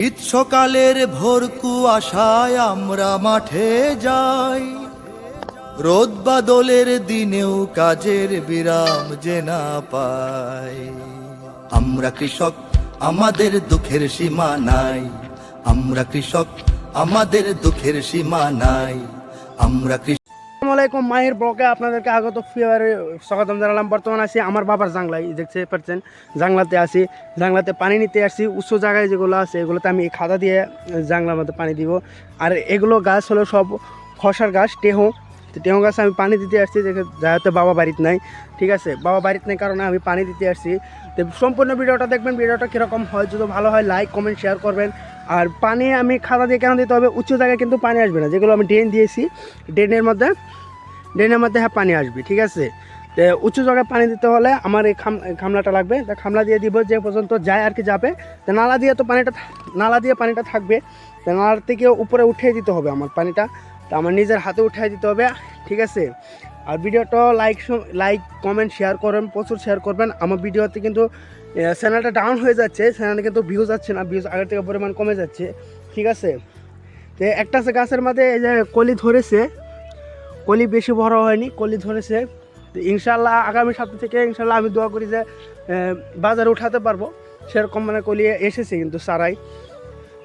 শীত সকালের ভোর কুয়াশায় আমরা মাঠে যাই, রোদ বাদলের দিনেও কাজের বিরাম যে না পাই। আমরা কৃষক, আমাদের দুঃখের সীমা নাই। আমরা কৃষক, আমাদের দুঃখের সীমা নাই। আমরা আসসালামু আলাইকুম, মাহির ব্লগে আপনাদেরকে আগত স্বাগতম জানালাম। বর্তমানে আছি আমার বাবার জাংলায়, দেখতে পাচ্ছেন জাংলাতে আছি। জাংলাতে পানি নিতে আসছি। উচ্চ জায়গায় যেগুলো আছে এগুলোতে আমি খাদা দিয়ে জাংলার মধ্যে পানি দিব। আর এগুলো গাছ হলো সব খসার গাছ, টেহো গাছ। আমি পানি দিতে আসছি, যেহেতু বাবা বাড়িতে নাই। ঠিক আছে, বাবা বাড়িতে নেই কারণে আমি পানি দিতে আসছি। তো সম্পূর্ণ ভিডিওটা দেখবেন। ভিডিওটা কীরকম হয়, যদি ভালো হয় লাইক কমেন্ট শেয়ার করবেন। আর পানি আমি খাদা দিয়ে কেন দিতে হবে, উঁচু জায়গায় কিন্তু পানি আসবে না। যেগুলো আমি ড্রেন দিয়েছি, ড্রেনের মধ্যে হ্যাঁ পানি আসবে। ঠিক আছে, তো উঁচু জায়গায় পানি দিতে হলে আমার এই খামলাটা লাগবে। তা খামলা দিয়ে দিব যে পর্যন্ত যায় আর কি যাবে। তো নালা দিয়ে পানিটা থাকবে। তো নালার থেকে উপরে উঠিয়ে দিতে হবে আমার পানিটা। তো আমার নিজের হাতে উঠিয়ে দিতে হবে। ঠিক আছে, আর ভিডিওটা লাইক কমেন্ট শেয়ার করবেন, প্রচুর শেয়ার করবেন। আমার ভিডিওতে কিন্তু চ্যানেলটা ডাউন হয়ে যাচ্ছে, চ্যানেলে কিন্তু ভিউজ যাচ্ছে না, ভিউজ আগের থেকে পরিমাণ কমে যাচ্ছে। ঠিক আছে, তো একটা গাছের মধ্যে এই যে কলি ধরেছে, কলি বেশি বড় হয়নি, কলি ধরেছে। তো ইনশাল্লাহ আগামী সপ্তাহ থেকে ইনশাল্লাহ আমি দোয়া করি যে বাজারে উঠাতে পারবো। সেরকম মানে কলি এসেছে কিন্তু সারাই।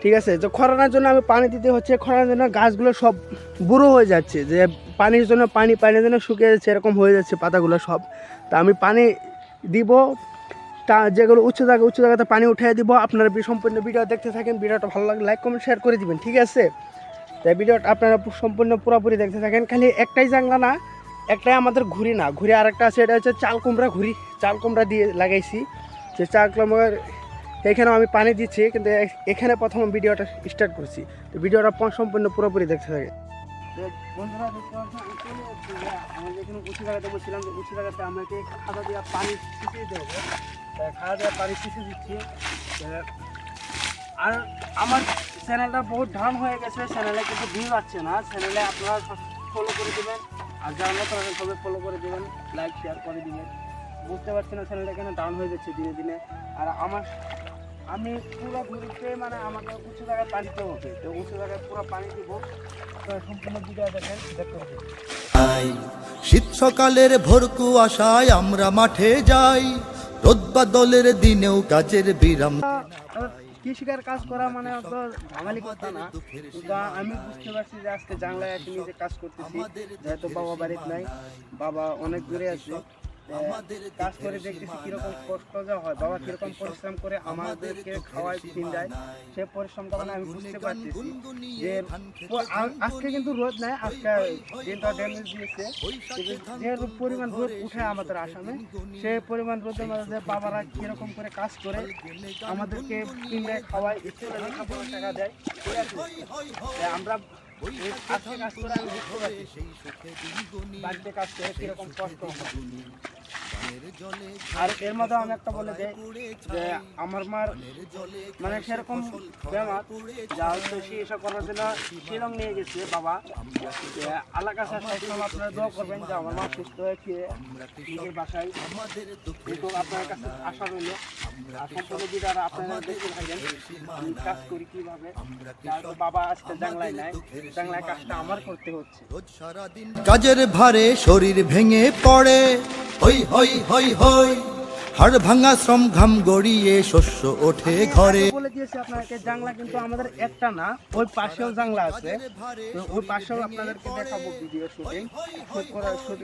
ঠিক আছে, তো খরানোর জন্য আমি পানি দিতে হচ্ছে। খরানোর জন্য গাছগুলো সব বুড়ো হয়ে যাচ্ছে, যে পানির জন্য পানির জন্য শুকিয়ে যাচ্ছে, এরকম হয়ে যাচ্ছে পাতাগুলো সব। তা আমি পানি দিব, তা যেগুলো উচ্চ জায়গাতে পানি উঠিয়ে দিব। আপনারা সম্পূর্ণ ভিডিও দেখতে থাকেন। ভিডিওটা ভালো লাগলে লাইক কমেন্ট শেয়ার করে দিবেন। ঠিক আছে, তাই ভিডিওটা আপনারা সম্পূর্ণ পুরোপুরি দেখতে থাকেন। খালি একটাই জাংলা না, একটাই আমাদের ঘুরি না, ঘুরি আরেকটা আছে, এটা হচ্ছে চাল কুমড়া ঘুরি। চাল কুমড়া দিয়ে লাগাইছি, যে চাল কুমড়ার এখানেও আমি পানি দিচ্ছি, কিন্তু এখানে প্রথম ভিডিওটা স্টার্ট করছি। তো ভিডিওটা সম্পূর্ণ পুরোপুরি দেখতে থাকে। বন্ধুরা দেখতে পাচ্ছেন, আমি চলে যাচ্ছি যে আমাদের এখানে উঁচু জায়গাতে বলছিলাম, যে উঁচু জায়গাতে আমাকে খাদা দিয়ে পানি ছিঁচে দিতে হবে। খাদা দিয়ে পানি ছিঁচে দিচ্ছি। আর আমার চ্যানেলটা বহুত ডাউন হয়ে গেছে, চ্যানেলে কিন্তু ভিউ আসছে না। চ্যানেলে আপনারা ফলো করে দেবেন, আর যারা নতুন আছেন সবাই ফলো করে দেবেন, লাইক শেয়ার করে দেবেন। বুঝতে পারছি না চ্যানেলটা কেন ডাউন হয়ে যাচ্ছে দিনে দিনে। আর আমি পুরো ঘুরিতে মানে আমাকে উঁচু জায়গায় পানি দিতে হবে। তো উঁচু জায়গায় পুরো পানি দিব। তো সম্পূর্ণ ভিডিও দেখেন, দেখতে হবে। শীত সকালের ভোর কুয়াশায় আমরা মাঠে যাই, রোদ বাদলের দিনেও কাজের বিরাম। কৃষিকার কাজ করা মানে তো ঝামেলি কথা না, কিন্তু আমি বুঝতে পারছি যে আজকে জানলায় এসে নিজে কাজ করতেছি, যেহেতু বাবা বাড়িতে নাই, বাবা অনেক দূরে আছে। কাজ করে দেখতেছি কিরকম কষ্ট যা হয়, বাবা কিরকম পরিশ্রম করে আমাদেরকে খাওয়ায় পিন্ডায়। সে পরিশ্রমটা মানে আমি বুঝতে পারতেছি যে আজকে কিন্তু রোদ নাই, আজকে দিনটা ড্যামেজ দিয়েছে। যে পরিমাণ রোদ উঠে আমাদের আসামে, সে পরিমাণ রোদের মধ্যে বাবারা কিরকম করে কাজ করে আমাদেরকে পিন্ডায় খাওয়ায়, স্কুলে লেখাপড়ার টাকা দেয়। ঠিক আছে, আমরা আজকে কাজ করে আমি বুঝতে পারছি বাড়িতে কাজ করে কিরকম কষ্ট হয়। আর এর মধ্যে আমি একটা বলে দেয় যে আমার মার মানে সেরকম বেমার, যা হচ্ছে চিকিৎসা করার জন্য শিলং নিয়ে গেছে বাবা। আল্লাহ কাছে আপনারা দোয়া করবেন যে আমার মা সুস্থ হয়ে ফিরে নিজের বাসায়। কিন্তু আপনার কাছে আশা রইল, আর সম্পূর্ণ বিদারা আপনারা দেখতে থাকেন আমি কাজ করি কীভাবে। বাবা আজকে জাংলায় নাই, জাংলায় কাজটা আমার করতে হচ্ছে। কাজের ভারে শরীর ভেঙে পড়ে, হই হই হই হই, হাড় ভাঙা শ্রম ঘাম গড়িয়ে শস্য ওঠে ঘরে। বলে দিয়েছি আপনাকে, জাংলা কিন্তু আমাদের একটা না, ওই পাশেও জাংলা আছে। ওই পাশেও আপনাদেরকে দেখাবো, ভিডিও শুটিং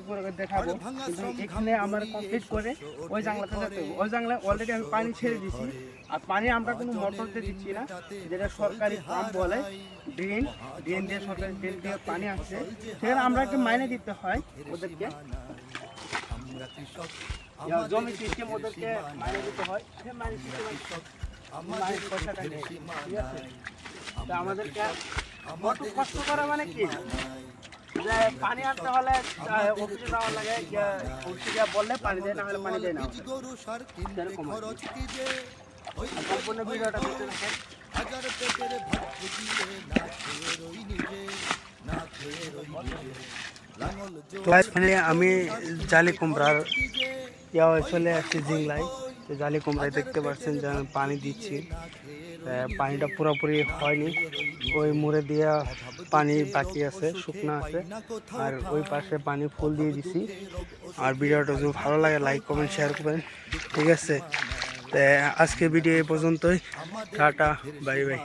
করে দেখাবো। কিন্তু এখানে আমার কমপ্লিট করে ওই জাংলাতে যেতে হবে। ওই জাংলায় অলরেডি আমি পানি ছেড়ে দিছি। আর পানি আমরা কোনো মোটরতে দিচ্ছি না, যেটা সরকারি পাম্প বলে, ড্রেন দিয়ে সরকারি ড্রেন দিয়ে পানি আসছে, সেখানে আমরা একটু মাইনে দিতে হয় ওদেরকে। জমি সিস্টেম ওদেরকে মাইনে দিতে হয়, মাইনে সিস্টেম পয়সাটা নেই। ঠিক আছে, তা আমাদেরকে একটু কষ্ট করে মানে কি, যে পানি আনতে হলে অফিসে যাওয়া লাগে, অফিসে বললে পানি দেয়, না হলে পানি দেয় না। সেরকম সম্পূর্ণ ভিডিওটা দেখতে থাকেন। আমি জালি কুমড়ার চলে আসছি জিংলায়। জালি কুমড়ায় দেখতে পাচ্ছেন যে আমি পানি দিচ্ছি। পানিটা পুরোপুরি হয়নি, ওই মুড়ে দিয়ে পানি বাকি আছে, শুকনো আছে, আর ওই পাশে পানি ফুল দিয়ে দিছি। আর ভিডিওটা যদি ভালো লাগে লাইক কমেন্ট শেয়ার করবেন, ঠিক আছে? আজকে ভিডিও এই পর্যন্তই। Tata, bye bye.